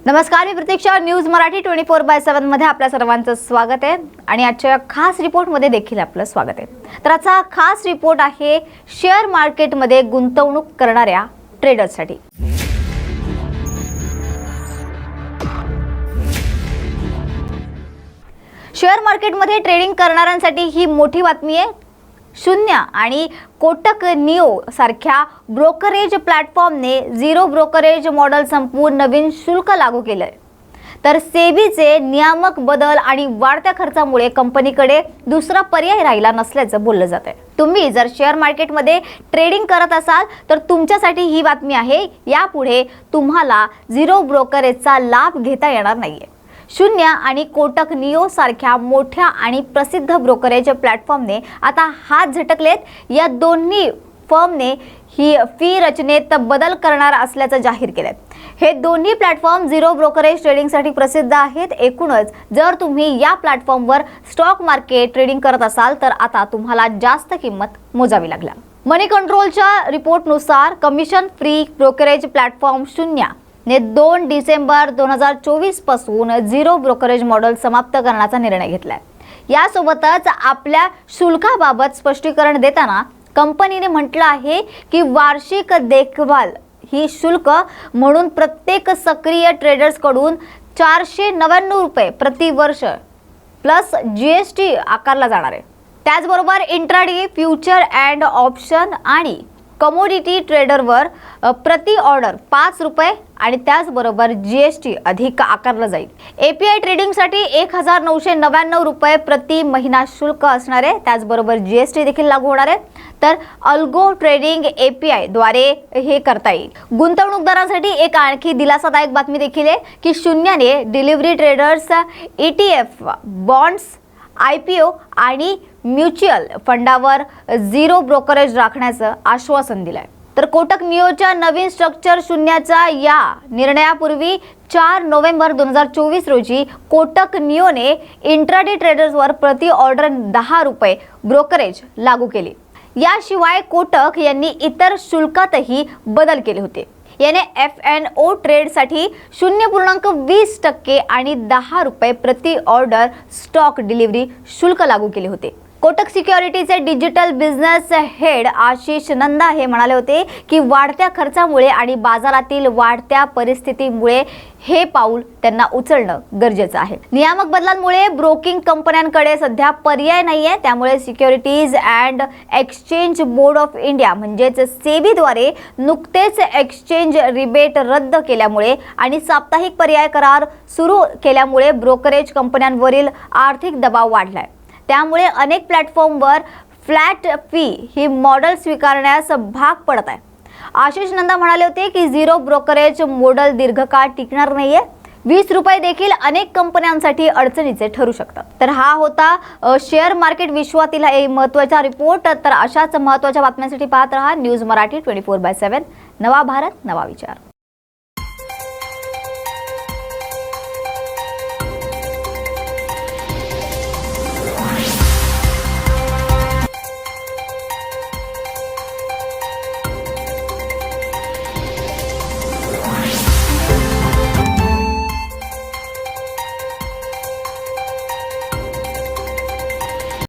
नमस्कार, मी प्रतीक्षा. न्यूज मराठी 24/7 मध्ये आपल्या सर्वांचं स्वागत आहे आणि आजच्या खास रिपोर्टमध्ये देखील आपलं स्वागत आहे. तर आजचा खास रिपोर्ट आहे शेअर मार्केटमध्ये गुंतवणूक करणाऱ्या ट्रेडर्ससाठी. शेअर मार्केटमध्ये ट्रेडिंग करणाऱ्यांसाठी ही मोठी बातमी आहे. शून्य आणि कोटक निओ सारख्या ब्रोकरेज प्लॅटफॉर्मने झिरो ब्रोकरेज मॉडेल संपवून नवीन शुल्क लागू केलंय. तर सेबीचे नियामक बदल आणि वाढत्या खर्चामुळे कंपनीकडे दुसरा पर्याय राहिला नसल्याचं बोललं जात आहे. तुम्ही जर शेअर मार्केटमध्ये ट्रेडिंग करत असाल तर तुमच्यासाठी ही बातमी आहे. यापुढे तुम्हाला झिरो ब्रोकरेजचा लाभ घेता येणार नाहीये. शून्य आणि कोटक निओ सारख्या मोठ्या आणि प्रसिद्ध ब्रोकरेज प्लॅटफॉर्मने आता हात झटकलेत. या दोन्ही फर्मने ही फी रचनेत बदल करणार असल्याचं जाहीर केलंय. हे दोन्ही प्लॅटफॉर्म झिरो ब्रोकरेज ट्रेडिंगसाठी प्रसिद्ध आहेत. एकूणच जर तुम्ही या प्लॅटफॉर्मवर स्टॉक मार्केट ट्रेडिंग करत असाल तर आता तुम्हाला जास्त किंमत मोजावी लागणार. मनी कंट्रोलच्या रिपोर्टनुसार कमिशन फ्री ब्रोकरेज प्लॅटफॉर्म शून्य ने 2 डिसेंबर 2024 पासून झिरो ब्रोकरेज मॉडेल समाप्त करण्याचा निर्णय घेतलाय. यासोबतच आपल्या शुल्काबाबत स्पष्टीकरण देताना कंपनीने म्हटलं आहे की वार्षिक देखभाल ही शुल्क म्हणून प्रत्येक सक्रिय ट्रेडर्स कडून ₹499 प्रति वर्ष प्लस जीएसटी आकारला जाणार आहे. त्याचबरोबर इंट्राडे, फ्युचर अँड ऑप्शन आणि कमोडिटी ट्रेडरवर प्रति ऑर्डर ₹5 आणि त्याचबरोबर जीएसटी अधिक आकारला जाईल. एपीआय ट्रेडिंगसाठी ₹1999 प्रति महिना शुल्क असणार आहे. त्याचबरोबर जीएसटी देखील लागू होणार आहे. तर अल्गो ट्रेडिंग एपीआय द्वारे हे करता येईल. गुंतवणूकदारांसाठी एक आणखी दिलासादायक बातमी देखील आहे की शून्याने delivery traders, ETF, bonds, IPO आणि म्युच्युअल फंडावर झिरो ब्रोकरेज राखण्याचं आश्वासन दिलंय. तर कोटक निओच्या नवीन स्ट्रक्चर शून्याचा या निर्णयापूर्वी 4 नोव्हेंबर 2024 रोजी कोटक निओने इंट्राडे ट्रेडर्सवर प्रति ऑर्डर ₹10 ब्रोकरेज लागू केले. याशिवाय कोटक यांनी इतर शुल्कातही बदल केले होते. याने F&O ट्रेडसाठी 0.20% आणि ₹10 प्रति ऑर्डर स्टॉक डिलिव्हरी शुल्क लागू केले होते. कोटक सिक्युरिटीचे digital business head Ashish Nanda हे म्हणाले होते की वाढत्या खर्चामुळे आणि बाजारातील वाढत्या परिस्थितीमुळे हे पाऊल त्यांना उचलणं गरजेचं आहे. नियामक बदलांमुळे ब्रोकिंग कंपन्यांकडे सध्या पर्याय नाहीये. त्यामुळे securities and exchange board of India म्हणजेच सेबीद्वारे नुकतेच एक्सचेंज रिबेट रद्द केल्यामुळे आणि साप्ताहिक पर्याय करार सुरू केल्यामुळे ब्रोकरेज कंपन्यांवरील आर्थिक दबाव वाढलाय. त्यामुळे अनेक प्लॅटफॉर्मवर फ्लॅट फी ही मॉडेल स्वीकारण्यास भाग पडत आहे. आशिष नंदा म्हणाले होते की झिरो ब्रोकरेज मॉडेल दीर्घकाळ टिकणार नाहीये. ₹20 देखील अनेक कंपन्यांसाठी अडचणीचे ठरू शकतात. तर हा होता शेअर मार्केट विश्वातील एक महत्त्वाचा रिपोर्ट. तर अशाच महत्त्वाच्या बातम्यांसाठी पाहत रहा न्यूज मराठी 24/7. नवा भारत, नवा विचार.